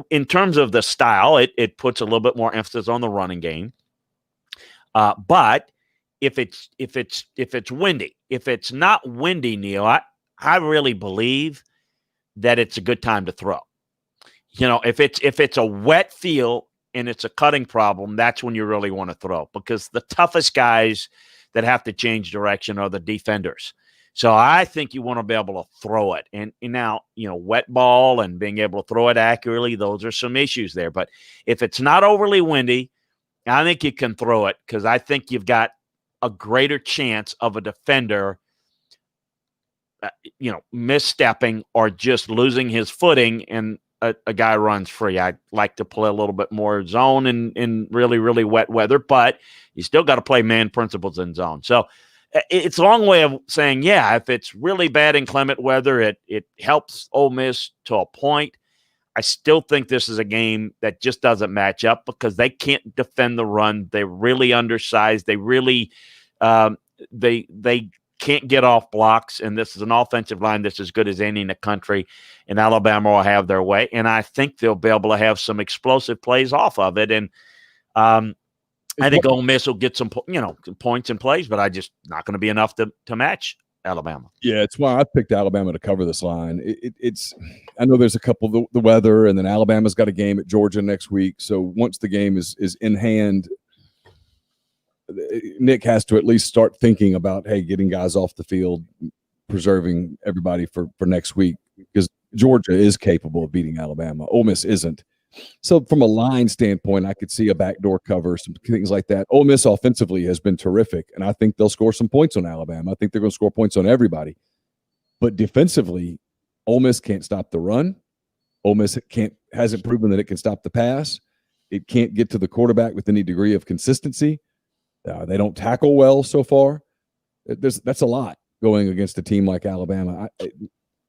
In terms of the style, it puts a little bit more emphasis on the running game. But if it's windy, if it's not windy, Neil, I really believe that it's a good time to throw. If it's a wet field and it's a cutting problem, that's when you really want to throw, because the toughest guys that have to change direction are the defenders. So I think you want to be able to throw it. And now, wet ball and being able to throw it accurately, those are some issues there. But if it's not overly windy, I think you can throw it, because I think you've got a greater chance of a defender, misstepping or just losing his footing, and a guy runs free. I like to play a little bit more zone in really, really wet weather, but you still got to play man principles in zone. So it's a long way of saying, yeah, if it's really bad inclement weather, it helps Ole Miss to a point. I still think this is a game that just doesn't match up because they can't defend the run. They're really undersized. They really they can't get off blocks, and this is an offensive line that's as good as any in the country, and Alabama will have their way, and I think they'll be able to have some explosive plays off of it, and I think Ole Miss will get some points and plays, but I just not going to be enough to match Alabama. Yeah, it's why I picked Alabama to cover this line. It's I know there's a couple the weather, and then Alabama's got a game at Georgia next week, so once the game is in hand, Nick has to at least start thinking about, hey, getting guys off the field, preserving everybody for next week, because Georgia is capable of beating Alabama. Ole Miss isn't. So from a line standpoint, I could see a backdoor cover, some things like that. Ole Miss offensively has been terrific, and I think they'll score some points on Alabama. I think they're going to score points on everybody. But defensively, Ole Miss can't stop the run. Ole Miss hasn't proven that it can stop the pass. It can't get to the quarterback with any degree of consistency. They don't tackle well so far. That's a lot going against a team like Alabama.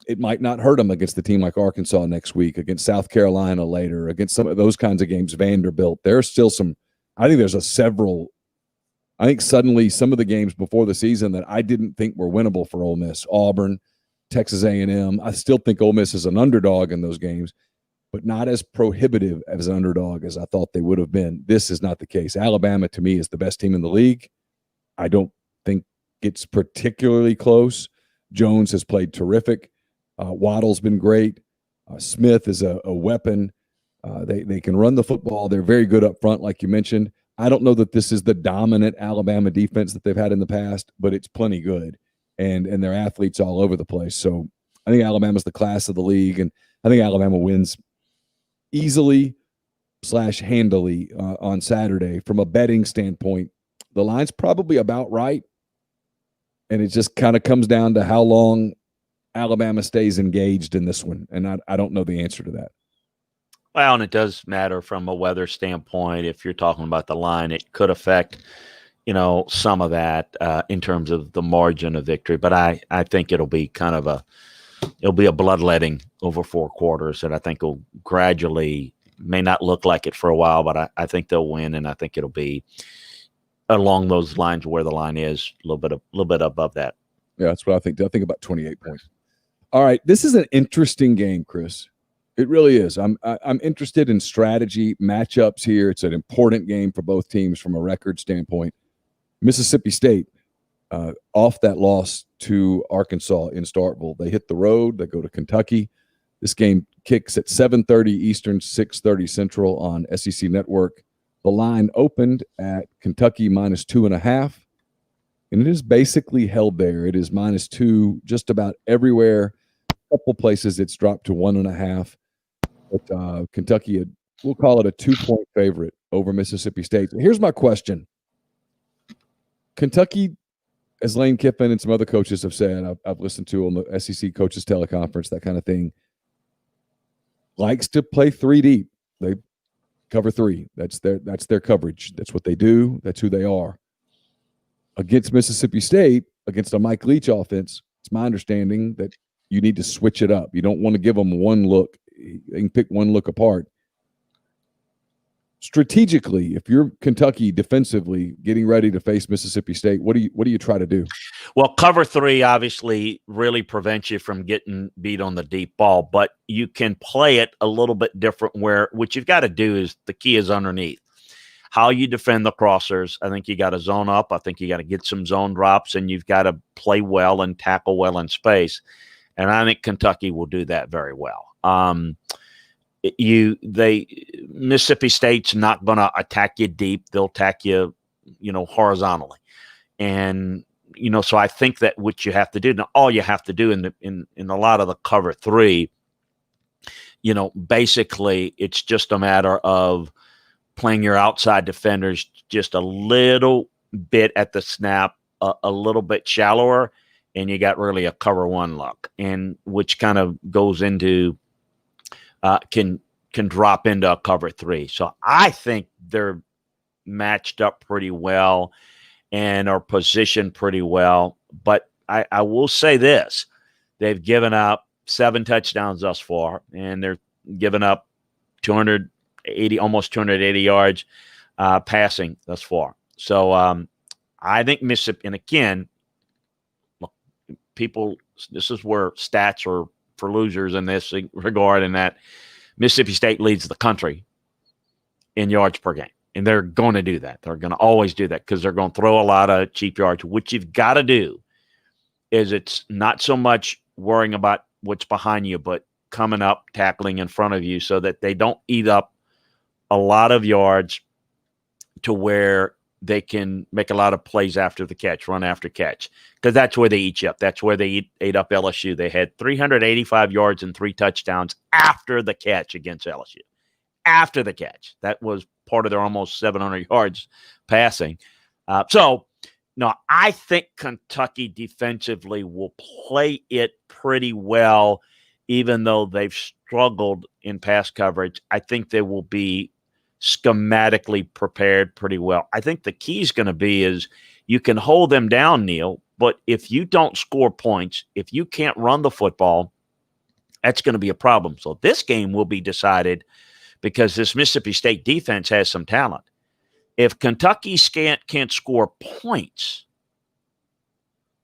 It might not hurt them against a team like Arkansas next week, against South Carolina later, against some of those kinds of games, Vanderbilt. There's still some – I think there's I think suddenly some of the games before the season that I didn't think were winnable for Ole Miss, Auburn, Texas A&M. I still think Ole Miss is an underdog in those games, but not as prohibitive as an underdog as I thought they would have been. This is not the case. Alabama, to me, is the best team in the league. I don't think it's particularly close. Jones has played terrific. Waddle's been great. Smith is a weapon. They can run the football. They're very good up front, like you mentioned. I don't know that this is the dominant Alabama defense that they've had in the past, but it's plenty good. And they're athletes all over the place. So I think Alabama's the class of the league, and I think Alabama wins easily / handily on Saturday. From a betting standpoint, the line's probably about right, and it just kind of comes down to how long Alabama stays engaged in this one, and I don't know the answer to that. Well, and it does matter from a weather standpoint. If you're talking about the line, it could affect, some of that in terms of the margin of victory. But I think it'll be a bloodletting over 4 quarters, and I think it'll gradually, may not look like it for a while, but I think they'll win, and I think it'll be along those lines where the line is, a little bit above that. Yeah, that's what I think. I think about 28 points. All right, this is an interesting game, Chris. It really is. I'm interested in strategy matchups here. It's an important game for both teams from a record standpoint. Mississippi State, off that loss to Arkansas in Starkville, they hit the road. They go to Kentucky. This game kicks at 7:30 Eastern, 6:30 Central on SEC Network. The line opened at Kentucky -2.5, and it is basically held there. It is -2 just about everywhere. A couple places it's dropped to 1.5. But Kentucky, we'll call it a 2-point favorite over Mississippi State. Here's my question. Kentucky, as Lane Kiffin and some other coaches have said, I've listened to on the SEC coaches teleconference, that kind of thing, likes to play 3 deep. They cover 3. That's their coverage. That's what they do. That's who they are. Against Mississippi State, against a Mike Leach offense, it's my understanding that you need to switch it up. You don't want to give them one look. They can pick one look apart. Strategically, if you're Kentucky defensively getting ready to face Mississippi State, what do you try to do? Well, cover 3 obviously really prevents you from getting beat on the deep ball, but you can play it a little bit different where what you've got to do is the key is underneath. How you defend the crossers. I think you got to zone up. I think you got to get some zone drops, and you've got to play well and tackle well in space. And I think Kentucky will do that very well. Mississippi State's not going to attack you deep. They'll attack you, horizontally. And, so I think that what you have to do, now all you have to do in a lot of the cover 3, basically it's just a matter of playing your outside defenders just a little bit at the snap, a little bit shallower, and you got really a cover 1 look, and which kind of goes into can drop into a cover 3. So I think they're matched up pretty well and are positioned pretty well. But I will say this: they've given up 7 touchdowns thus far, and they're given up 280, almost 280 yards passing thus far. So I think Mississippi, and again, look, people, this is where stats are for losers in this regard, in that Mississippi State leads the country in yards per game. And they're going to do that. They're going to always do that because they're going to throw a lot of cheap yards. What you've got to do is it's not so much worrying about what's behind you, but coming up, tackling in front of you so that they don't eat up a lot of yards to where they can make a lot of plays after the catch, run after catch, because that's where they eat you up. That's where they ate up LSU. They had 385 yards and 3 touchdowns after the catch against LSU. After the catch. That was part of their almost 700 yards passing. No, I think Kentucky defensively will play it pretty well, even though they've struggled in pass coverage. I think they will be schematically prepared pretty well. I think the key is going to be is you can hold them down, Neil, but if you don't score points, if you can't run the football, that's going to be a problem. So this game will be decided because this Mississippi State defense has some talent. If Kentucky can't score points,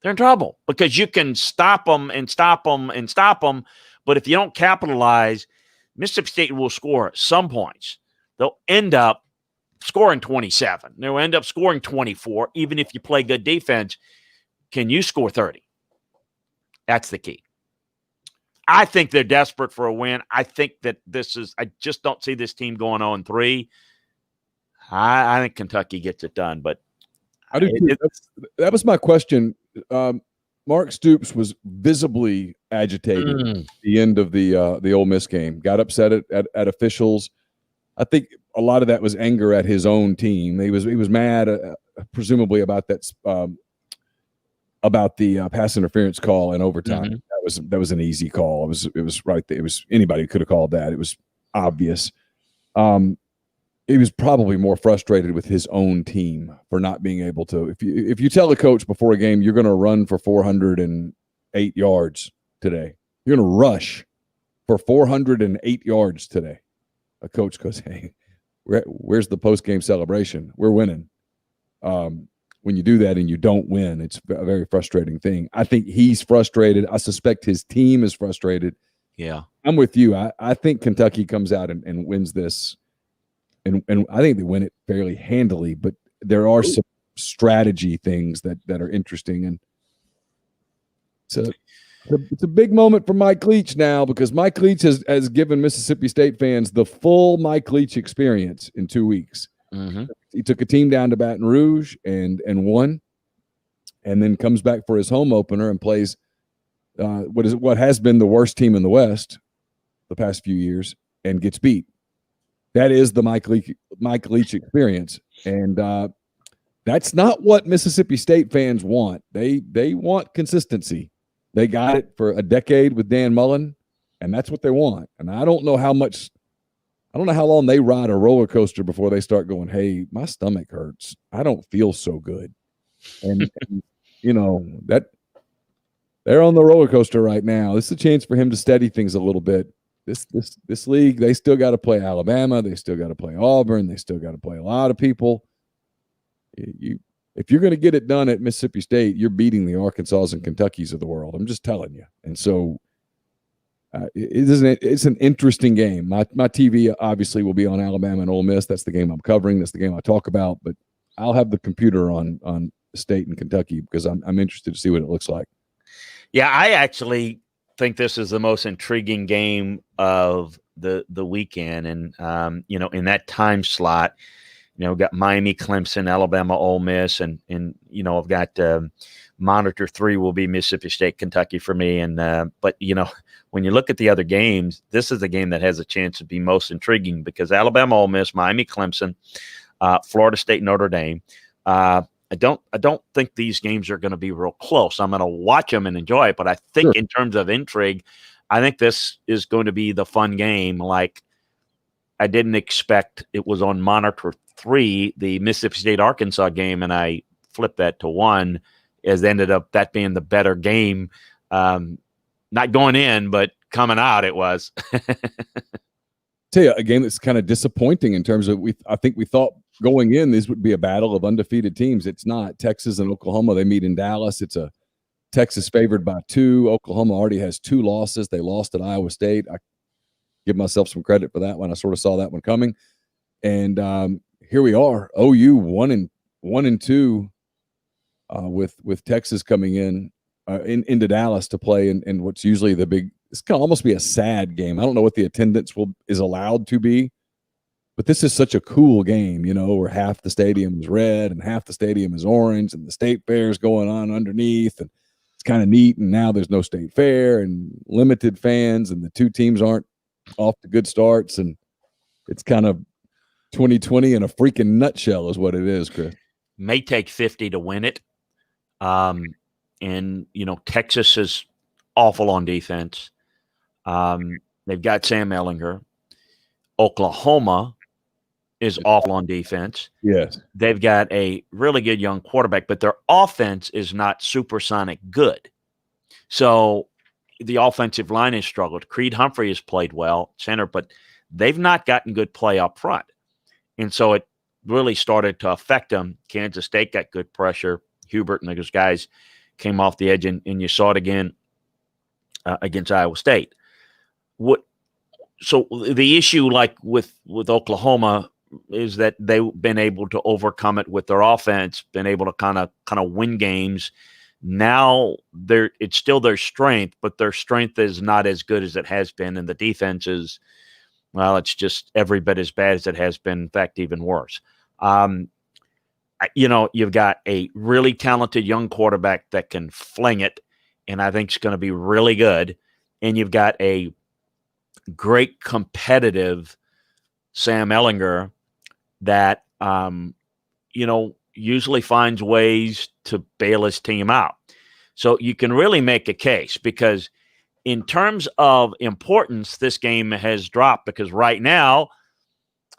they're in trouble because you can stop them and stop them and stop them. But if you don't capitalize, Mississippi State will score some points. They'll end up scoring 27. They'll end up scoring 24. Even if you play good defense, can you score 30? That's the key. I think they're desperate for a win. I think that I just don't see this team going 0-3. I think Kentucky gets it done, but I do. That was my question. Mark Stoops was visibly agitated at the end of the Ole Miss game. Got upset at officials. I think a lot of that was anger at his own team. He was mad, presumably about that about the pass interference call in overtime. Mm-hmm. That was an easy call. It was right there. It was anybody could have called that. It was obvious. He was probably more frustrated with his own team for not being able to. If you tell a coach before a game you're going to run for 408 yards today, you're going to rush for 408 yards today. A coach goes, "Hey, where's the post-game celebration? We're winning." When you do that and you don't win, it's a very frustrating thing. I think he's frustrated. I suspect his team is frustrated. Yeah, I'm with you. I think Kentucky comes out and wins this. And I think they win it fairly handily, but there are some strategy things that are interesting. And it's a big moment for Mike Leach now because Mike Leach has given Mississippi State fans the full Mike Leach experience in 2 weeks. Mm-hmm. He took a team down to Baton Rouge and won, and then comes back for his home opener and plays what has been the worst team in the West the past few years and gets beat. That is the Mike Leach experience, and that's not what Mississippi State fans want. They want consistency. They got it for a decade with Dan Mullen, and that's what they want. And I don't know how long they ride a roller coaster before they start going, "Hey, my stomach hurts. I don't feel so good," and that they're on the roller coaster right now. This is a chance for him to steady things a little bit. This league, they still got to play Alabama. They still got to play Auburn. They still got to play a lot of people. If you're going to get it done at Mississippi State, you're beating the Arkansas and Kentuckys of the world. I'm just telling you. And so it's an interesting game. My TV obviously will be on Alabama and Ole Miss. That's the game I'm covering. That's the game I talk about. But I'll have the computer on State and Kentucky because I'm interested to see what it looks like. Yeah, I actually think this is the most intriguing game of the weekend, and in that time slot, we've got Miami, Clemson, Alabama, Ole Miss, and I've got monitor 3 will be Mississippi State, Kentucky for me, and but when you look at the other games, this is the game that has a chance to be most intriguing because Alabama, Ole Miss, Miami, Clemson, Florida State, Notre Dame. I don't think these games are going to be real close. I'm going to watch them and enjoy it, but I think in terms of intrigue, I think this is going to be the fun game. Like I didn't expect it was on monitor 3, the Mississippi State Arkansas game, and I flipped that to 1. As ended up that being the better game, not going in, but coming out it was. tell you, a game that's kind of disappointing in terms of I think we thought going in this would be a battle of undefeated teams. It's not. Texas and Oklahoma, they meet in Dallas. It's a Texas favored by 2. Oklahoma already has 2 losses. They lost at Iowa State. I give myself some credit for that one. I sort of saw that one coming. And here we are, OU 1-2 with Texas coming into Dallas to play in what's usually the big. This can almost be a sad game. I don't know what the attendance is allowed to be, but this is such a cool game, where half the stadium is red and half the stadium is orange, and the state fair is going on underneath, and it's kind of neat. And now there's no state fair and limited fans, and the 2 teams aren't off to good starts, and it's kind of 2020 in a freaking nutshell is what it is, Chris. May take 50 to win it. And, Texas is awful on defense. They've got Sam Ehlinger. Oklahoma is awful on defense. Yes. They've got a really good young quarterback, but their offense is not supersonic good. So the offensive line has struggled. Creed Humphrey has played well, center, but they've not gotten good play up front. And so it really started to affect them. Kansas State got good pressure. Hubert and those guys came off the edge, and you saw it again against Iowa State. So the issue, like with Oklahoma, is that they've been able to overcome it with their offense, been able to kind of win games. Now it's still their strength, but their strength is not as good as it has been, and the defense is, well, it's just every bit as bad as it has been. In fact, even worse. You've got a really talented young quarterback that can fling it, and I think it's going to be really good. And you've got a great competitive Sam Ehlinger that, usually finds ways to bail his team out. So you can really make a case, because in terms of importance, this game has dropped, because right now,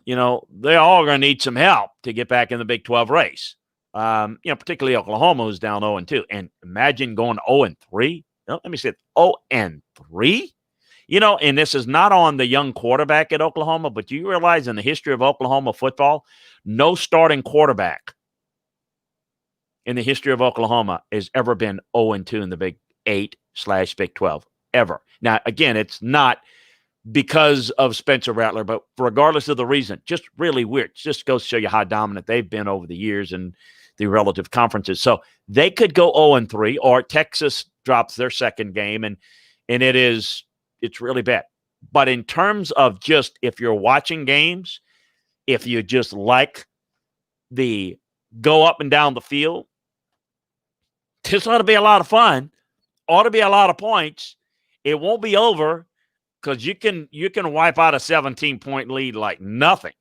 they're all going to need some help to get back in the Big 12 race. Particularly Oklahoma, who's down 0-2. And imagine going 0-3. Let me say it, 0-3. And this is not on the young quarterback at Oklahoma, but do you realize in the history of Oklahoma football, no starting quarterback in the history of Oklahoma has ever been 0-2 in the Big 8/Big 12, ever. Now, again, it's not because of Spencer Rattler, but regardless of the reason, just really weird. Just goes to show you how dominant they've been over the years in the relative conferences. So they could go 0-3, or Texas drops their second game, and it's really bad. But in terms of just if you're watching games, if you just like the go up and down the field, this ought to be a lot of fun. Ought to be a lot of points. It won't be over, because you can wipe out a 17-point lead like nothing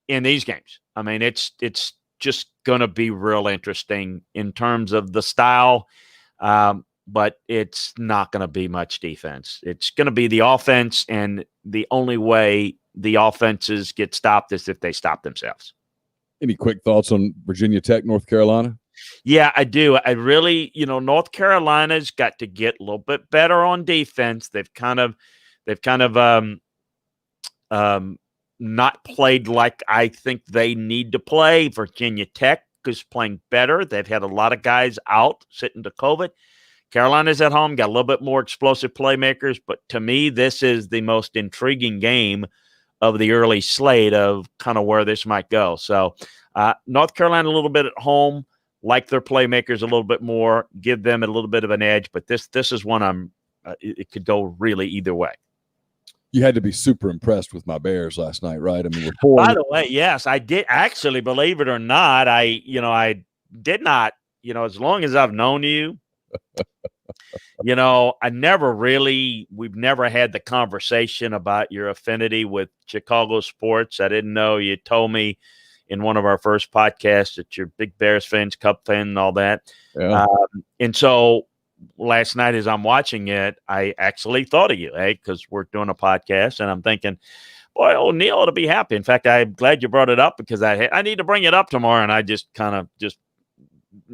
in these games. I mean, it's just going to be real interesting in terms of the style, but it's not going to be much defense. It's going to be the offense, and the only way the offenses get stopped is if they stop themselves. Any quick thoughts on Virginia Tech, North Carolina? Yeah, I do. I really, North Carolina's got to get a little bit better on defense. They've kind of not played like I think they need to play. Virginia Tech is playing better. They've had a lot of guys out sitting to COVID. Carolina's at home, got a little bit more explosive playmakers, but to me, this is the most intriguing game of the early slate of kind of where this might go. So North Carolina a little bit at home, like their playmakers a little bit more, give them a little bit of an edge, but this is one it could go really either way. You had to be super impressed with my Bears last night, right? I mean, by the way, yes, I did actually, believe it or not. I did not, as long as I've known you, we've never had the conversation about your affinity with Chicago sports. I didn't know. You told me in one of our first podcasts that you're big Bears fans, Cup fan, and all that. Yeah. And so last night, as I'm watching it, I actually thought of you, because we're doing a podcast, and I'm thinking, boy, O'Neill ought to be happy. In fact, I'm glad you brought it up, because I need to bring it up tomorrow, and I just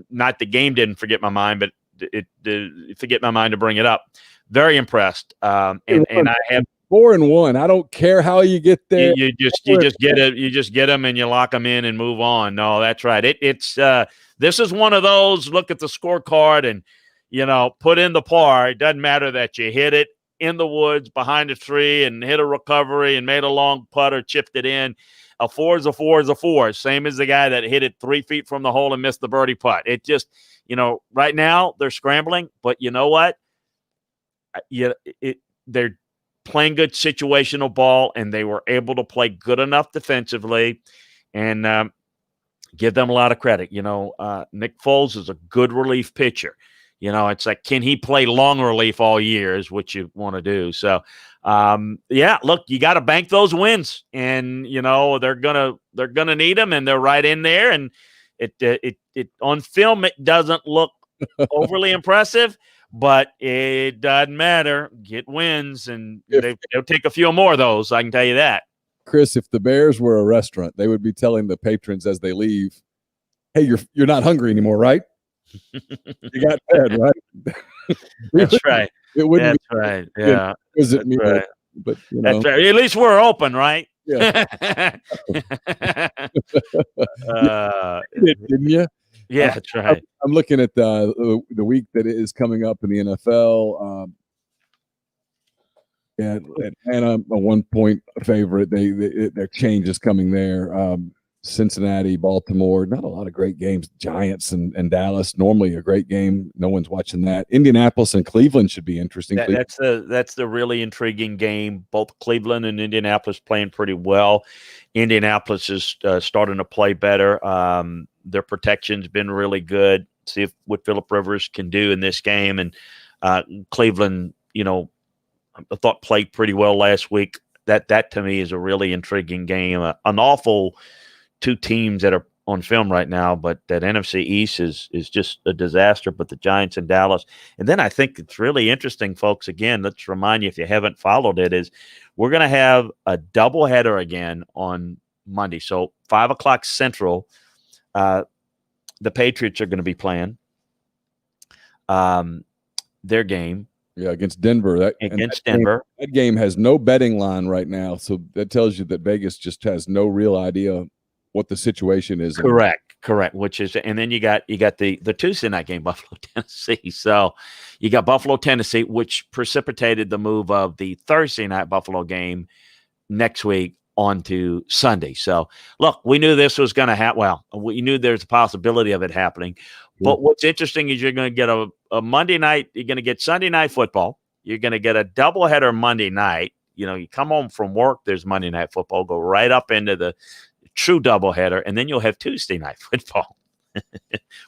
not the game didn't forget my mind, but it forget my mind to bring it up. Very impressed, and I have 4-1. I don't care how you get there. You just get it. You just get them and you lock them in and move on. No, that's right. It's this is one of those. Look at the scorecard and put in the par. It doesn't matter that you hit it in the woods behind a tree and hit a recovery and made a long putt or chipped it in. A 4 is a 4 is a 4. Same as the guy that hit it 3 feet from the hole and missed the birdie putt. It just right now they're scrambling, but you know what? They're playing good situational ball, and they were able to play good enough defensively, and give them a lot of credit. Nick Foles is a good relief pitcher. It's like, can he play long relief all year is what you want to do. So, look, you got to bank those wins, and they're gonna need them, and they're right in there. And it on film it doesn't look overly impressive. But it doesn't matter. Get wins, and they'll take a few more of those. I can tell you that. Chris, if the Bears were a restaurant, they would be telling the patrons as they leave, "Hey, you're not hungry anymore, right? You got fed, right?" That's right. It wouldn't. That's right. Yeah. Visit me, right. But that's right. At least we're open, right? Yeah. Didn't you? Yeah, that's right. I'm looking at the week that is coming up in the NFL. Atlanta, a 1-point favorite. Their change is coming there. Cincinnati, Baltimore, not a lot of great games. Giants and Dallas, normally a great game. No one's watching that. Indianapolis and Cleveland should be interesting. That's the really intriguing game. Both Cleveland and Indianapolis playing pretty well. Indianapolis is starting to play better. Their protection's been really good. See what Phillip Rivers can do in this game. And Cleveland, I thought played pretty well last week. That to me is a really intriguing game. An awful two teams that are on film right now, but that NFC East is just a disaster. But the Giants and Dallas. And then I think it's really interesting, folks. Again, let's remind you, if you haven't followed it, is we're going to have a doubleheader again on Monday. So 5:00 Central. The Patriots are going to be playing their game. Yeah, against Denver. Denver. That game has no betting line right now, so that tells you that Vegas just has no real idea what the situation is. Correct. Which is, and then you got the Tuesday night game, Buffalo, Tennessee. So you got Buffalo, Tennessee, which precipitated the move of the Thursday night Buffalo game next week onto Sunday. So look, we knew this was going to happen. Well, we knew there's a possibility of it happening. But what's interesting is you're going to get a Monday night. You're going to get Sunday night football. You're going to get a doubleheader Monday night. You come home from work, there's Monday night football, go right up into the true doubleheader, and then you'll have Tuesday night football.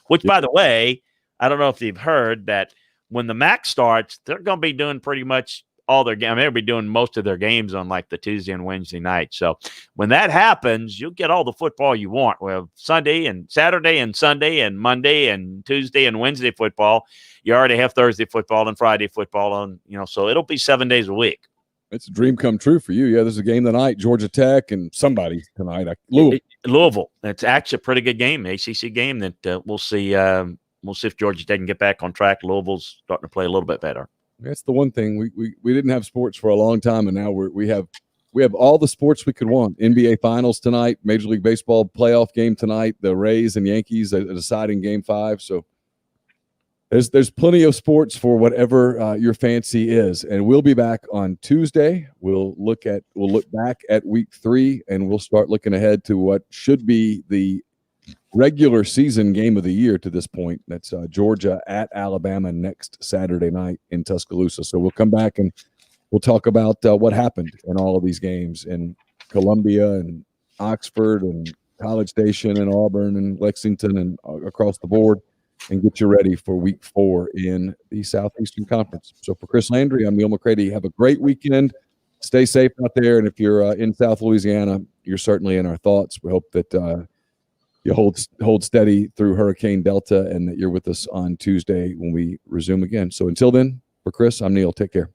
Which, by the way, I don't know if you've heard that when the MAC starts, they're going to be doing pretty much all their games. They'll be doing most of their games on like the Tuesday and Wednesday night. So when that happens, you'll get all the football you want. We have Sunday and Saturday and Sunday and Monday and Tuesday and Wednesday football. You already have Thursday football and Friday football on, so it'll be 7 days a week. It's a dream come true for you. Yeah, there's a game tonight, Georgia Tech and somebody tonight. Louisville. It's actually a pretty good game, ACC game that we'll see. We'll see if Georgia Tech can get back on track. Louisville's starting to play a little bit better. That's the one thing we didn't have sports for a long time, and now we have all the sports we could want. NBA Finals tonight, Major League Baseball playoff game tonight, the Rays and Yankees are deciding Game 5. So there's plenty of sports for whatever your fancy is, and we'll be back on Tuesday. We'll look back at Week 3, and we'll start looking ahead to what should be the regular season game of the year to this point. That's Georgia at Alabama next Saturday night in Tuscaloosa. So we'll come back and we'll talk about what happened in all of these games in Columbia and Oxford and College Station and Auburn and Lexington and across the board, and get you ready for Week 4 in the Southeastern Conference. So for Chris Landry, I'm Neil McCready. Have a great weekend. Stay safe out there. And if you're in South Louisiana, you're certainly in our thoughts. We hope that you hold steady through Hurricane Delta, and that you're with us on Tuesday when we resume again. So until then, for Chris, I'm Neil. Take care.